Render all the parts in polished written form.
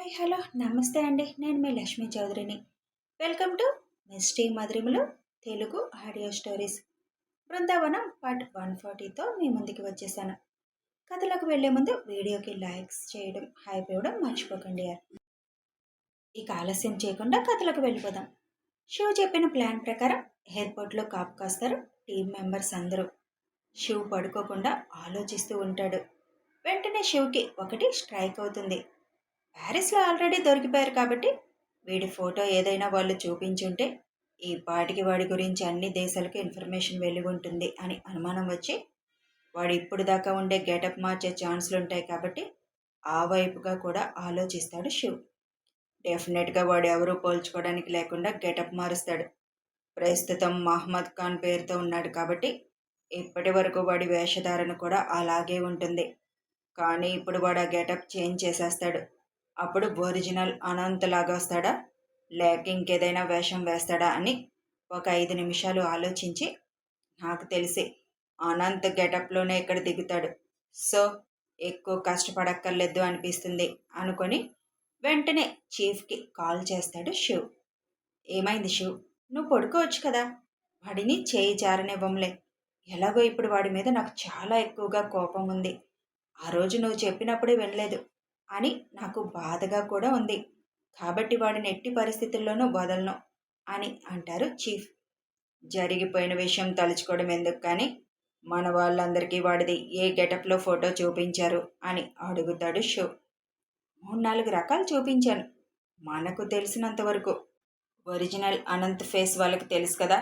Hi hello నమస్తే అండి. నేను మీ లక్ష్మీ చౌదరిని. వెల్కమ్ టు మిస్టీ మధురిమలు Telugu audio stories. Brindavanam part 140తో మీ ముందుకు వచ్చేసాను. కథలకు వెళ్లే ముందు వీడియోకి లైక్స్ చేయడం, హైప్ ఇవ్వడం మర్చిపోకండి యార్. ఇక ఆలస్యం చేయకుండా కథలకు వెళ్ళిపోదాం. శివ్ చెప్పిన ప్లాన్ ప్రకారం ఎయిర్పోర్ట్లో కాపు కాస్తారు టీం మెంబర్స్ అందరూ. శివ్ పడుకోకుండా ఆలోచిస్తూ ఉంటాడు. వెంటనే శివ్కి ఒకటి స్ట్రైక్ అవుతుంది. ప్యారిస్లో ఆల్రెడీ దొరికిపోయారు కాబట్టి వీడి ఫోటో ఏదైనా వాళ్ళు చూపించుంటే ఈ పాటికి వాడి గురించి అన్ని దేశాలకు ఇన్ఫర్మేషన్ వెళ్ళి ఉంటుంది అని అనుమానం వచ్చి వాడు ఇప్పుడు దాకా ఉండే గెటప్ మార్చే ఛాన్స్లు ఉంటాయి కాబట్టి ఆ వైపుగా కూడా ఆలోచిస్తాడు శివ్. డెఫినెట్గా వాడు ఎవరూ పోల్చుకోవడానికి లేకుండా గెటప్ మారుస్తాడు. ప్రస్తుతం మహమ్మద్ ఖాన్ పేరుతో ఉన్నాడు కాబట్టి ఇప్పటి వరకు వాడి వేషధారణ కూడా అలాగే ఉంటుంది. కానీ ఇప్పుడు వాడు ఆ గెటప్ చేంజ్ చేసేస్తాడు. అప్పుడు ఒరిజినల్ అనంత్ లాగా వస్తాడా లేక ఇంకేదైనా వేషం వేస్తాడా అని ఒక 5 నిమిషాలు ఆలోచించి నాకు తెలిసి అనంత్ గెటప్లోనే ఇక్కడ దిగుతాడు. సో ఎక్కువ కష్టపడక్కర్లేదు అనిపిస్తుంది అనుకొని వెంటనే చీఫ్కి కాల్ చేస్తాడు శివ్. ఏమైంది శివ్, నువ్వు పడుకోవచ్చు కదా, వాడిని చేయి జారనివ్వంలే. ఎలాగో ఇప్పుడు వాడి మీద నాకు చాలా ఎక్కువగా కోపం ఉంది. ఆ రోజు నువ్వు చెప్పినప్పుడే వినలేదు అని నాకు బాధగా కూడా ఉంది. కాబట్టి వాడిని ఎట్టి పరిస్థితుల్లోనూ వదలను అని అంటారు చీఫ్. జరిగిపోయిన విషయం తలుచుకోవడం ఎందుకు కానీ మన వాళ్ళందరికీ వాడిది ఏ గెటప్లో ఫోటో చూపించారు అని అడుగుతాడు శివ్. 3-4 రకాలు చూపించాను మనకు తెలిసినంత వరకు. ఒరిజినల్ అనంత్ ఫేస్ వాళ్ళకి తెలుసు కదా,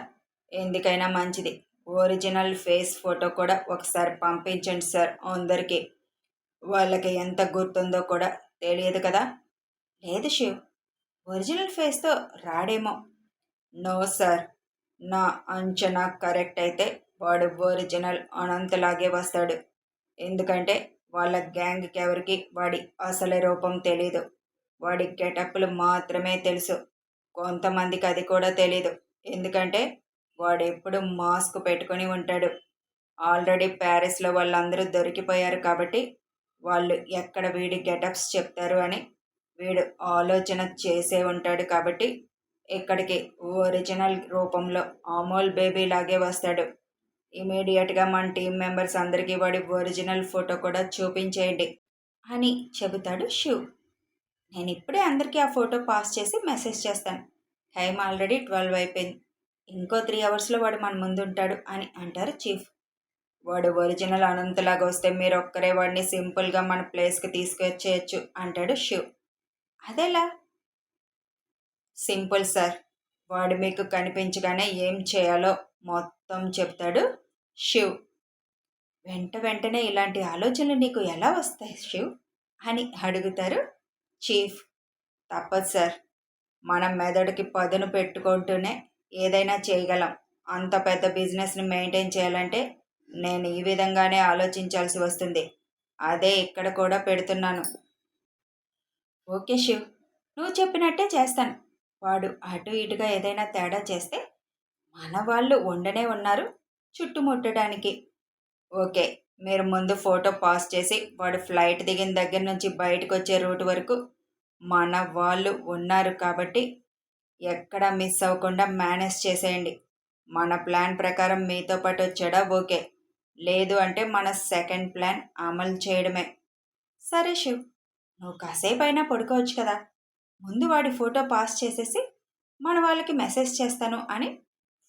ఎందుకైనా మంచిది ఒరిజినల్ ఫేస్ ఫోటో కూడా ఒకసారి పంపించండి సార్ అందరికీ. వాళ్ళకి ఎంత గుర్తుందో కూడా తెలియదు కదా. లేదు శివ్, ఒరిజినల్ ఫేస్తో రాడేమో. నో సార్, నా అంచనా కరెక్ట్ అయితే వాడు ఒరిజినల్ అనంతలాగే వస్తాడు. ఎందుకంటే వాళ్ళ గ్యాంగ్కి ఎవరికి వాడి అసలు రూపం తెలీదు. వాడి గెటప్లు మాత్రమే తెలుసు. కొంతమందికి అది కూడా తెలీదు. ఎందుకంటే వాడు ఎప్పుడు మాస్క్ పెట్టుకొని ఉంటాడు. ఆల్రెడీ ప్యారిస్లో వాళ్ళందరూ దొరికిపోయారు కాబట్టి వాళ్ళు ఎక్కడ వీడి గెటప్స్ చెప్తారు అని వీడు ఆలోచన చేసే ఉంటాడు. కాబట్టి ఇక్కడికి ఒరిజినల్ రూపంలో అమోల్ బేబీ లాగే వస్తాడు. ఇమీడియట్గా మన టీం మెంబర్స్ అందరికీ వాడి ఒరిజినల్ ఫోటో కూడా చూపించేయండి అని చెబుతాడు శివ్. నేను ఇప్పుడే అందరికీ ఆ ఫోటో పాస్ చేసి మెసేజ్ చేస్తాను. టైం ఆల్రెడీ 12 అయిపోయింది. ఇంకో 3 అవర్స్లో వాడు మన ముందు ఉంటాడు అని అంటారు చీఫ్. వాడు ఒరిజినల్ అనంతలాగా వస్తే మీరు ఒక్కరే వాడిని సింపుల్గా మన ప్లేస్కి తీసుకొచ్చేయచ్చు అంటాడు శివ్. అదెలా? సింపుల్ సార్, వాడు మీకు కనిపించగానే ఏం చేయాలో మొత్తం చెప్తాడు శివ్. వెంటనే ఇలాంటి ఆలోచనలు నీకు ఎలా వస్తాయి శివ్ అని అడుగుతారు చీఫ్. తప్పదు సార్, మనం మెదడుకి పదును పెట్టుకుంటూనే ఏదైనా చేయగలం. అంత పెద్ద బిజినెస్ని మెయింటైన్ చేయాలంటే నేను ఈ విధంగానే ఆలోచించాల్సి వస్తుంది. అదే ఇక్కడ కూడా పెడుతున్నాను. ఓకే శివ్, నువ్వు చెప్పినట్టే చేస్తాను. వాడు అటు ఇటుగా ఏదైనా తేడా చేస్తే మన వాళ్ళు ఉండనే ఉన్నారు చుట్టుముట్టడానికి. ఓకే, మీరు ముందు ఫోటో పాస్ చేసి వాడు ఫ్లైట్ దిగిన దగ్గర నుంచి బయటకు వచ్చే రూట్ వరకు మన వాళ్ళు ఉన్నారు కాబట్టి ఎక్కడ మిస్ అవ్వకుండా మేనేజ్ చేసేయండి. మన ప్లాన్ ప్రకారం మీతో పాటు వచ్చాడా ఓకే, లేదు అంటే మన సెకండ్ ప్లాన్ అమలు చేయడమే. సరే శివ్, నువ్వు కాసేపు అయినా పడుకోవచ్చు కదా, ముందు వాడి ఫోటో పాస్ చేసేసి మన వాళ్ళకి మెసేజ్ చేస్తాను అని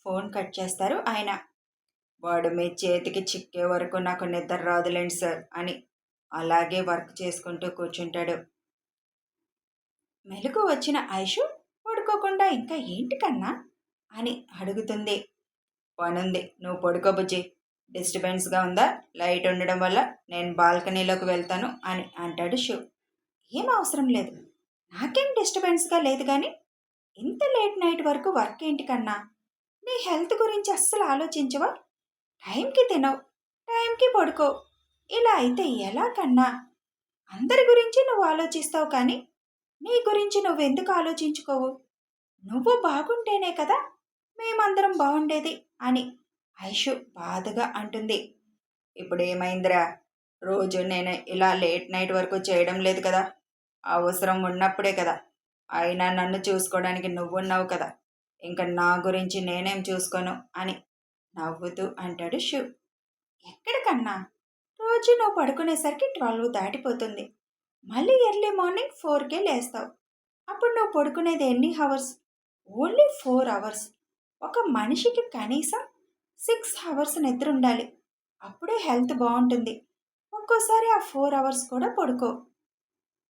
ఫోన్ కట్ చేస్తారు ఆయన. వాడు మీ చేతికి చిక్కే వరకు నాకు నిద్ర రాదులేండి సార్ అని అలాగే వర్క్ చేసుకుంటూ కూర్చుంటాడు. మెలకు వచ్చిన ఐషు పడుకోకుండా ఇంకా ఏంటి కన్నా అని అడుగుతుంది. పనుంది, నువ్వు పడుకో బుజ్జి. డిస్టర్బెన్స్గా ఉందా? లైట్ ఉండడం వల్ల నేను బాల్కనీలోకి వెళ్తాను అని అంటాడు శివ్. ఏం అవసరం లేదు, నాకేం డిస్టర్బెన్స్గా లేదు కానీ ఇంత లేట్ నైట్ వరకు వర్క్ ఏంటి కన్నా? నీ హెల్త్ గురించి అస్సలు ఆలోచించవా? టైంకి తినవు, టైంకి పడుకో. ఇలా అయితే ఎలా కన్నా? అందరి గురించి నువ్వు ఆలోచిస్తావు కానీ నీ గురించి నువ్వెందుకు ఆలోచించుకోవు? నువ్వు బాగుంటేనే కదా మేమందరం బాగుండేది అని ఐషు బాధగా అంటుంది. ఇప్పుడు ఏమైందిరా, రోజు నేను ఇలా లేట్ నైట్ వరకు చేయడం లేదు కదా, అవసరం ఉన్నప్పుడే కదా. అయినా నన్ను చూసుకోవడానికి నువ్వున్నావు కదా. ఇంక నా గురించి నేనేం చూసుకోను అని నవ్వుతూ అంటాడు శివ్. ఎక్కడికన్నా? రోజు నువ్వు పడుకునేసరికి 12 దాటిపోతుంది. మళ్ళీ ఎర్లీ మార్నింగ్ 4కే లేస్తావు. అప్పుడు నువ్వు పడుకునేది ఎన్ని అవర్స్? Only 4 hours. ఒక మనిషికి కనీసం 6 అవర్స్ నిద్ర ఉండాలి. అప్పుడే హెల్త్ బాగుంటుంది. ఒక్కోసారి ఆ 4 అవర్స్ కూడా పడుకో.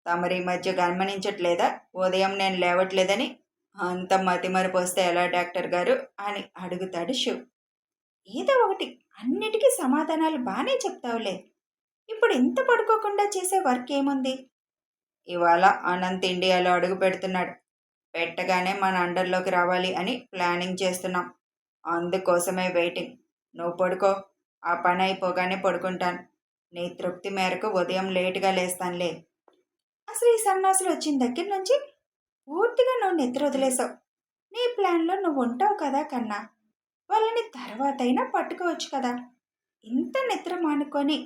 తమరి మధ్య గమనించట్లేదా ఉదయం నేను లేవట్లేదని? అంత మతిమరుపు వస్తే ఎలా డాక్టర్ గారు అని అడుగుతాడు శివ్. ఏదో ఒకటి, అన్నిటికీ సమాధానాలు బాగానే చెప్తావులే. ఇప్పుడు ఇంత పడుకోకుండా చేసే వర్క్ ఏముంది? ఇవాళ అనంత్ ఇండియాలో అడుగు పెడుతున్నాడు. పెట్టగానే మన అండర్లోకి రావాలి అని ప్లానింగ్ చేస్తున్నాం. అందుకోసమే వెయిటింగ్. నువ్వు పడుకో, ఆ పని అయిపోగానే పడుకుంటాను. నీ తృప్తి మేరకు ఉదయం లేటుగా లేస్తానులే. అసలు ఈ సన్నాసులు వచ్చిన దగ్గర నుంచి పూర్తిగా నువ్వు నిద్ర వదిలేసావు. నీ ప్లాన్లో నువ్వు ఉంటావు కదా కన్నా. వాళ్ళని తర్వాతైనా పట్టుకోవచ్చు కదా. ఇంత నిద్ర మానుకొని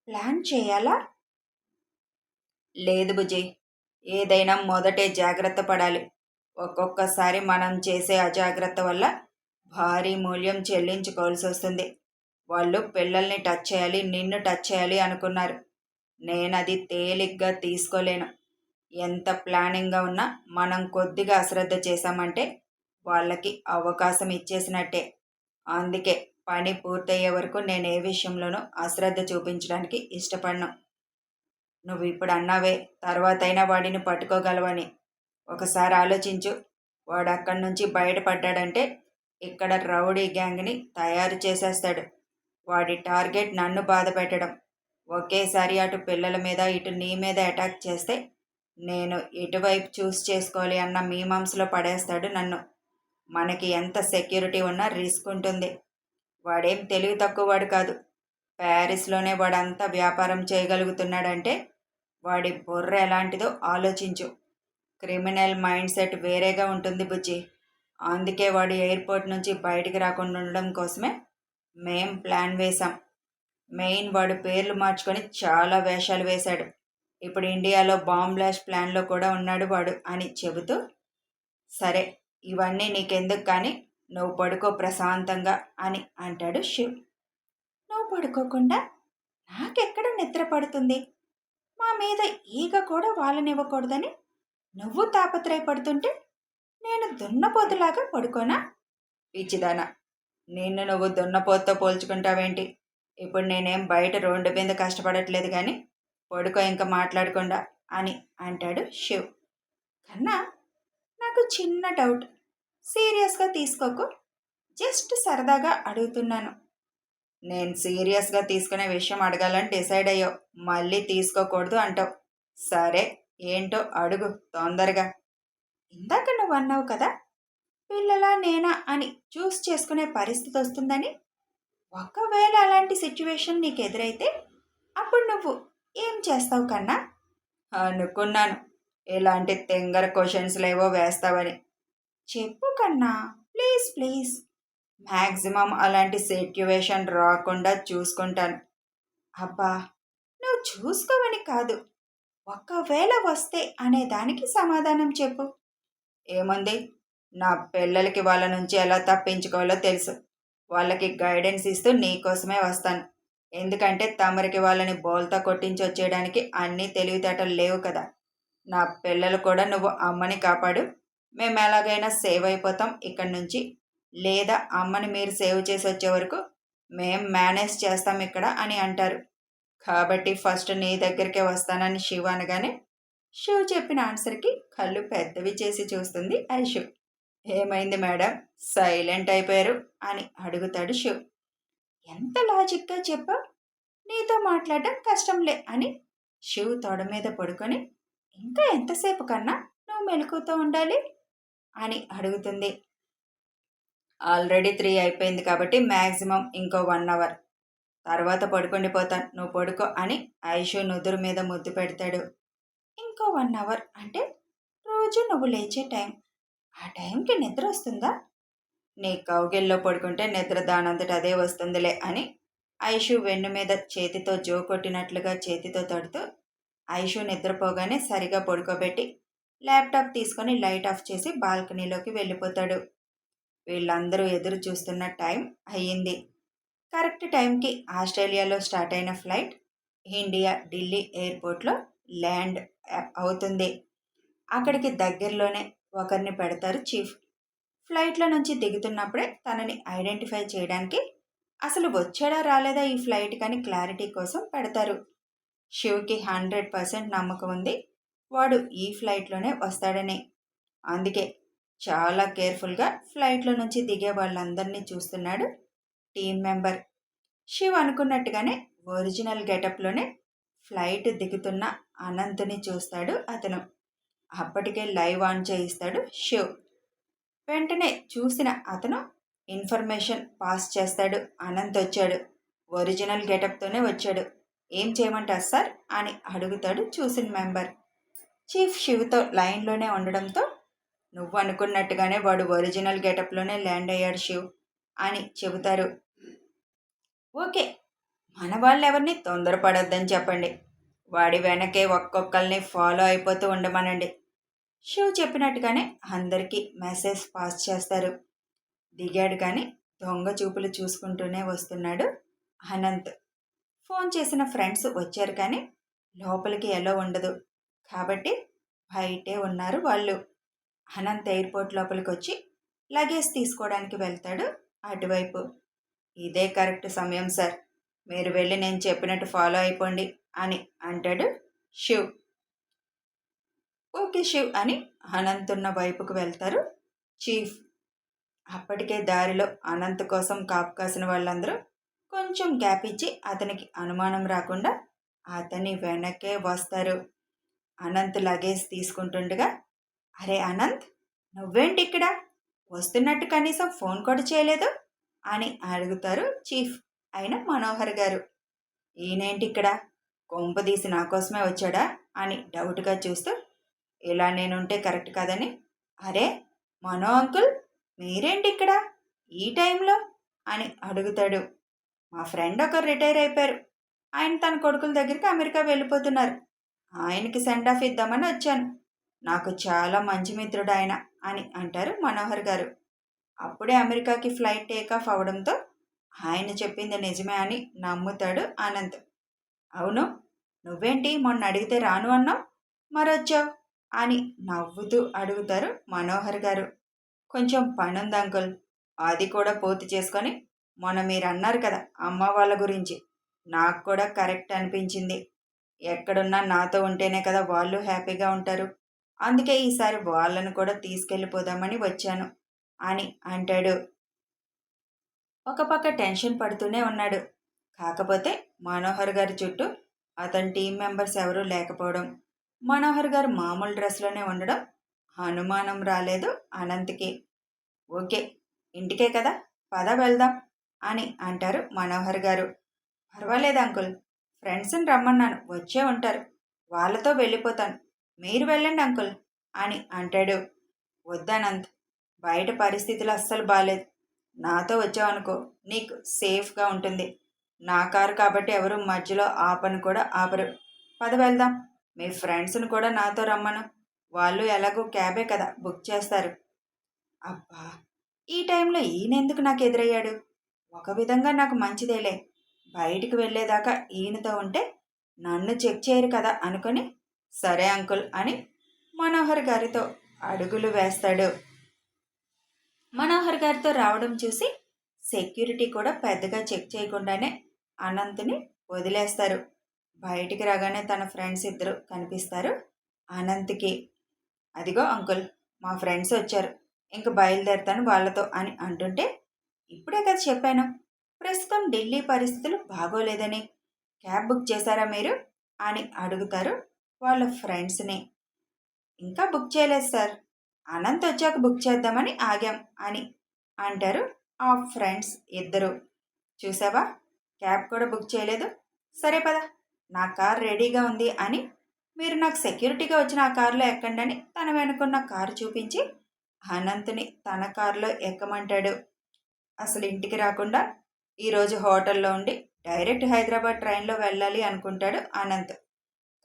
ప్లాన్ చేయాలా? లేదు బుజ్జి, ఏదైనా మొదటే జాగ్రత్త పడాలి. ఒక్కొక్కసారి మనం చేసే అజాగ్రత్త వల్ల భారీ మూల్యం చెల్లించుకోవాల్సి వస్తుంది. వాళ్ళు పిల్లల్ని టచ్ చేయాలి, నిన్ను టచ్ చేయాలి అనుకున్నారు. నేనది తేలిగ్గా తీసుకోలేను. ఎంత ప్లానింగ్గా ఉన్నా మనం కొద్దిగా అశ్రద్ధ చేశామంటే వాళ్ళకి అవకాశం ఇచ్చేసినట్టే. అందుకే పని పూర్తయ్యే వరకు నేను ఏ విషయంలోనూ అశ్రద్ధ చూపించడానికి ఇష్టపడను. నువ్వు ఇప్పుడు అన్నావే తర్వాతైనా వాడిని పట్టుకోగలవని. ఒకసారి ఆలోచించు. వాడు అక్కడి నుంచి బయటపడ్డాడంటే ఇక్కడ రౌడీ గ్యాంగ్ని తయారు చేసేస్తాడు. వాడి టార్గెట్ నన్ను బాధ పెట్టడం. ఒకేసారి అటు పిల్లల మీద ఇటు నీ మీద అటాక్ చేస్తే నేను ఎటువైపు చూస్ చేసుకోవాలి అన్న మీమాంసలో పడేస్తాడు నన్ను. మనకి ఎంత సెక్యూరిటీ ఉన్నా రిస్క్ ఉంటుంది. వాడేం తెలివి తక్కువ వాడు కాదు. ప్యారిస్లోనే వాడంతా వ్యాపారం చేయగలుగుతున్నాడంటే వాడి బుర్ర ఎలాంటిదో ఆలోచించు. క్రిమినల్ మైండ్ సెట్ వేరేగా ఉంటుంది బుజ్జి. అందుకే వాడు ఎయిర్పోర్ట్ నుంచి బయటికి రాకుండా ఉండడం కోసమే మేం ప్లాన్ వేశాం. మెయిన్ వాడు పేర్లు మార్చుకొని చాలా వేషాలు వేశాడు. ఇప్పుడు ఇండియాలో బాంబ్ బ్లాస్ట్ ప్లాన్లో కూడా ఉన్నాడు వాడు అని చెబుతూ, సరే ఇవన్నీ నీకెందుకు కానీ నువ్వు పడుకో ప్రశాంతంగా అని అంటాడు శివ్. నువ్వు పడుకోకుండా నాకెక్కడ నిద్ర పడుతుంది? మా మీద ఈగ కూడా వాళ్ళనివ్వకూడదని నువ్వు తాపత్రయపడుతుంటే నేను దున్నపోతులాగా పడుకోనా? పిచ్చిదానా, నిన్ను నువ్వు దున్నపోతుతో పోల్చుకుంటావేంటి? ఇప్పుడు నేనేం బయట రోడ్డు మీద కష్టపడట్లేదు కానీ పడుకో ఇంకా మాట్లాడకుండా అని అంటాడు శివ్. కన్నా, నాకు చిన్న డౌట్. సీరియస్గా తీసుకోకు. జస్ట్ సరదాగా అడుగుతున్నాను. నేను సీరియస్గా తీసుకునే విషయం అడగాలని డిసైడ్ అయ్యావు. మళ్ళీ తీసుకోకూడదు అంటావు. సరే ఏంటో అడుగు తొందరగా. ఇందాక నువ్వు అన్నావు కదా, పిల్లలా నేనా అని చూస్ చేసుకునే పరిస్థితి వస్తుందని. ఒకవేళ అలాంటి సిచ్యువేషన్ నీకు ఎదురైతే అప్పుడు నువ్వు ఏం చేస్తావు కన్నా? అనుకున్నాను ఇలాంటి తెంగర క్వశ్చన్స్ లేవో వేస్తావని. చెప్పు కన్నా, ప్లీజ్ ప్లీజ్. మ్యాక్సిమం అలాంటి సిట్యువేషన్ రాకుండా చూసుకుంటాను. అబ్బా, నువ్వు చూసుకోవని కాదు, ఒకవేళ వస్తే అనే దానికి సమాధానం చెప్పు. ఏముంది, నా పిల్లలకి వాళ్ళ నుంచి ఎలా తప్పించుకోవాలో తెలుసు. వాళ్ళకి గైడెన్స్ ఇస్తూ నీకోసమే వస్తాను. ఎందుకంటే తమరికి వాళ్ళని బోల్తా కొట్టించి వచ్చేయడానికి అన్నీ తెలివితేటలు లేవు కదా. నా పిల్లలు కూడా నువ్వు అమ్మని కాపాడు, మేము ఎలాగైనా సేవ్ అయిపోతాం ఇక్కడి నుంచి. లేదా అమ్మని మీరు సేవ్ చేసి వచ్చే వరకు మేం మేనేజ్ చేస్తాం ఇక్కడ అని అంటారు. కాబట్టి ఫస్ట్ నీ దగ్గరికే వస్తానని శివ్ అనగానే శివ్ చెప్పిన ఆన్సర్కి కళ్ళు పెద్దవి చేసి చూస్తుంది ఐషు. ఏమైంది మేడం, సైలెంట్ అయిపోయారు అని అడుగుతాడు శివ్. ఎంత లాజిక్గా చెప్పా, నీతో మాట్లాడడం కష్టంలే అని శివ్ తొడ మీద పడుకొని, ఇంకా ఎంతసేపు కన్నా నువ్వు మెలకుతో ఉండాలి అని అడుగుతుంది. ఆల్రెడీ 3 అయిపోయింది కాబట్టి మ్యాక్సిమం ఇంకో 1 అవర్ తర్వాత పడుకుండిపోతాను, నువ్వు పడుకో అని ఐషు నుదురు మీద ముద్దు పెడతాడు. ఇంకో 1 అవర్ అంటే రోజు నువ్వు లేచే టైం. ఆ టైంకి నిద్ర వస్తుందా? నీ కౌగిల్లో పడుకుంటే నిద్ర దానంతట అదే వస్తుందిలే అని ఐషు వెన్ను మీద చేతితో జో కొట్టినట్లుగా చేతితో తడుతూ, ఐషు నిద్రపోగానే సరిగా పడుకోబెట్టి ల్యాప్టాప్ తీసుకొని లైట్ ఆఫ్ చేసి బాల్కనీలోకి వెళ్ళిపోతాడు. వీళ్ళందరూ ఎదురు చూస్తున్న టైం అయ్యింది. కరెక్ట్ టైంకి ఆస్ట్రేలియాలో స్టార్ట్ అయిన ఫ్లైట్ ఇండియా ఢిల్లీ ఎయిర్పోర్ట్లో ల్యాండ్ అవుతుంది. అక్కడికి దగ్గరలోనే ఒకరిని పెడతారు చీఫ్. ఫ్లైట్లో నుంచి దిగుతున్నప్పుడే తనని ఐడెంటిఫై చేయడానికి అసలు వచ్చాడా రాలేదా ఈ ఫ్లైట్ కానీ క్లారిటీ కోసం పెడతారు. శివ్కి 100% నమ్మకం ఉంది వాడు ఈ ఫ్లైట్లోనే వస్తాడని. అందుకే చాలా కేర్ఫుల్గా ఫ్లైట్లో నుంచి దిగే వాళ్ళందరినీ చూస్తున్నాడు టీం మెంబర్. శివ్ అనుకున్నట్టుగానే ఒరిజినల్ గెటప్లోనే ఫ్లైట్ దిగుతున్న అనంత్ని చూస్తాడు అతను. అప్పటికే లైవ్ ఆన్ చేయిస్తాడు శివ్. వెంటనే చూసిన అతను ఇన్ఫర్మేషన్ పాస్ చేస్తాడు. అనంత్ వచ్చాడు, ఒరిజినల్ గెటప్తోనే వచ్చాడు, ఏం చేయమంటారు సార్ అని అడుగుతాడు చూసిన మెంబర్. చీఫ్ శివ్తో లైన్లోనే ఉండడంతో నువ్వు అనుకున్నట్టుగానే వాడు ఒరిజినల్ గెటప్లోనే ల్యాండ్ అయ్యాడు శివ్ అని చెబుతారు. ఓకే, మన వాళ్ళెవరిని తొందరపడొద్దని చెప్పండి, వాడి వెనకే ఒక్కొక్కరిని ఫాలో అయిపోతూ ఉండమనండి. శివ్ చెప్పినట్టుగానే అందరికీ మెసేజ్ పాస్ చేస్తారు. దిగాడు కానీ దొంగ చూపులు చూసుకుంటూనే వస్తున్నాడు అనంత్. ఫోన్ చేసిన ఫ్రెండ్స్ వచ్చారు కానీ లోపలికి ఎలా ఉండదు కాబట్టి బయటే ఉన్నారు వాళ్ళు. అనంత్ ఎయిర్పోర్ట్ లోపలికి వచ్చి లగేజ్ తీసుకోవడానికి వెళ్తాడు అటువైపు. ఇదే కరెక్ట్ సమయం సార్, మీరు వెళ్ళి నేను చెప్పినట్టు ఫాలో అయిపోండి అని అంటాడు శివ్. ఓకే శివ్ అని అనంత్ ఉన్న వైపుకు వెళ్తారు చీఫ్. అప్పటికే దారిలో అనంత్ కోసం కాపు కాసిన వాళ్ళందరూ కొంచెం గ్యాప్ ఇచ్చి అతనికి అనుమానం రాకుండా అతని వెనకే వస్తారు. అనంత్ లగేజ్ తీసుకుంటుండగా, అరే అనంత్, నువ్వేంటి ఇక్కడ, వస్తున్నట్టు కనీసం ఫోన్ కూడా చేయలేదు అని అడుగుతారు చీఫ్ అయిన మనోహర్ గారు. ఈయనేంటి ఇక్కడ, కొంపదీసి నా కోసమే వచ్చాడా అని డౌట్గా చూస్తూ, ఇలా నేనుంటే కరెక్ట్ కాదని. అరే మనో అంకుల్, మీరేంటి ఇక్కడ ఈ టైంలో అని అడుగుతాడు. మా ఫ్రెండ్ ఒకరు రిటైర్ అయిపోయారు, ఆయన తన కొడుకుల దగ్గరికి అమెరికా వెళ్ళిపోతున్నారు, ఆయనకి సెండ్ ఆఫ్ ఇద్దామని వచ్చాను, నాకు చాలా మంచి మిత్రుడు ఆయన అని అంటారు మనోహర్ గారు. అప్పుడే అమెరికాకి ఫ్లైట్ టేకాఫ్ అవడంతో ఆయన చెప్పింది నిజమే అని నమ్ముతాడు అనంత్. అవును, నువ్వేంటి మొన్న అడిగితే రాను అన్నావు, మరొచ్చావు అని నవ్వుతూ అడుగుతారు మనోహర్ గారు. కొంచెం పనుంది అంకుల్, అది కూడా పూర్తి చేసుకొని, మొన్న మీరు అన్నారు కదా అమ్మ వాళ్ళ గురించి, నాకు కూడా కరెక్ట్ అనిపించింది. ఎక్కడున్నా నాతో ఉంటేనే కదా వాళ్ళు హ్యాపీగా ఉంటారు, అందుకే ఈసారి వాళ్ళను కూడా తీసుకెళ్ళిపోదామని వచ్చాను అని అంటాడు. ఒక పక్క టెన్షన్ పడుతూనే ఉన్నాడు. కాకపోతే మనోహర్ గారి చుట్టూ అతని టీం మెంబర్స్ ఎవరూ లేకపోవడం, మనోహర్ గారు మామూలు డ్రెస్లోనే ఉండడం అనుమానం రాలేదు అనంత్కి. ఓకే, ఇంటికే కదా, పద వెళ్దాం అని అంటారు మనోహర్ గారు. పర్వాలేదు అంకుల్, ఫ్రెండ్స్ని రమ్మన్నాను, వచ్చే ఉంటారు, వాళ్ళతో వెళ్ళిపోతాను, మీరు వెళ్ళండి అంకుల్ అని అంటాడు. వద్దనంత్, బయట పరిస్థితులు అస్సలు బాగాలేదు, నాతో వచ్చావనుకో నీకు సేఫ్గా ఉంటుంది, నా కారు కాబట్టి ఎవరు మధ్యలో ఆపను కూడా ఆపరు, పద వెళ్దాం, మీ ఫ్రెండ్స్ని కూడా నాతో రమ్మను, వాళ్ళు ఎలాగో క్యాబే కదా బుక్ చేస్తారు. అబ్బా, ఈ టైంలో ఈయనెందుకు నాకు ఎదురయ్యాడు, ఒక విధంగా నాకు మంచిదేలే, బయటికి వెళ్ళేదాకా ఈయనతో ఉంటే నన్ను చెక్ చేయరు కదా అనుకొని సరే అంకుల్ అని మనోహర్ గారితో అడుగులు వేస్తాడు. మనోహర్ గారితో రావడం చూసి సెక్యూరిటీ కూడా పెద్దగా చెక్ చేయకుండానే అనంత్ని వదిలేస్తారు. బయటికి రాగానే తన ఫ్రెండ్స్ ఇద్దరు కనిపిస్తారు అనంత్కి. అదిగో అంకుల్, మా ఫ్రెండ్స్ వచ్చారు, ఇంక బయలుదేరుతాను వాళ్ళతో అని అంటుంటే, ఇప్పుడే కదా చెప్పాను ప్రస్తుతం ఢిల్లీ పరిస్థితులు బాగోలేదని, క్యాబ్ బుక్ చేశారా మీరు అని అడుగుతారు వాళ్ళ ఫ్రెండ్స్ని. ఇంకా బుక్ చేయలేదు సార్, అనంత్ వచ్చాక బుక్ చేద్దామని ఆగాం అని అంటారు ఆ ఫ్రెండ్స్ ఇద్దరు. చూసావా, క్యాబ్ కూడా బుక్ చేయలేదు, సరే పద, నా కార్ రెడీగా ఉంది అని మీరు నాకు సెక్యూరిటీగా వచ్చిన ఆ కారులో ఎక్కండి అని తన వెనుకున్న కారు చూపించి అనంత్ని తన కారులో ఎక్కమంటాడు. అసలు ఇంటికి రాకుండా ఈరోజు హోటల్లో ఉండి డైరెక్ట్ హైదరాబాద్ ట్రైన్లో వెళ్ళాలి అనుకుంటాడు అనంత్.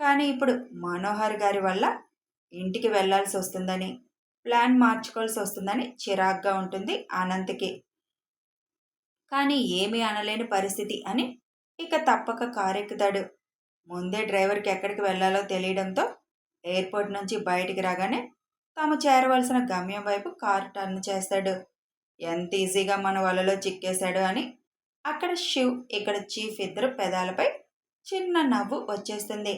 కానీ ఇప్పుడు మనోహర్ గారి వల్ల ఇంటికి వెళ్ళాల్సి వస్తుందని, ప్లాన్ మార్చుకోవాల్సి వస్తుందని చిరాగ్గా ఉంటుంది అనంత్కి. కానీ ఏమీ అనలేని పరిస్థితి అని ఇక తప్పక కారెక్కుతాడు. ముందే డ్రైవర్కి ఎక్కడికి వెళ్ళాలో తెలియడంతో ఎయిర్పోర్ట్ నుంచి బయటికి రాగానే తాము చేరవలసిన గమ్యం వైపు కారు టర్న్ చేస్తాడు. ఎంత ఈజీగా మన వలలో చిక్కేశాడు అని అక్కడ శివ్, ఇక్కడ చీఫ్ ఇద్దరు పెదాలపై చిన్న నవ్వు వచ్చేస్తుంది.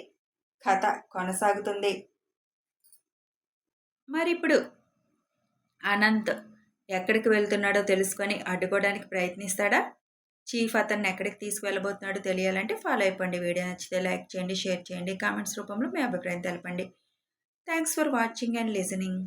కథ కొనసాగుతుంది. మరిప్పుడు అనంత్ ఎక్కడికి వెళ్తున్నాడో తెలుసుకొని అడ్డుకోవడానికి ప్రయత్నిస్తాడా? చీఫ్ అతన్ని ఎక్కడికి తీసుకువెళ్ళబోతున్నాడో తెలియాలంటే ఫాలో అయిపోండి. వీడియో నచ్చితే లైక్ చేయండి, షేర్ చేయండి, కామెంట్స్ రూపంలో మీ అభిప్రాయం తెలపండి. Thanks for watching and listening.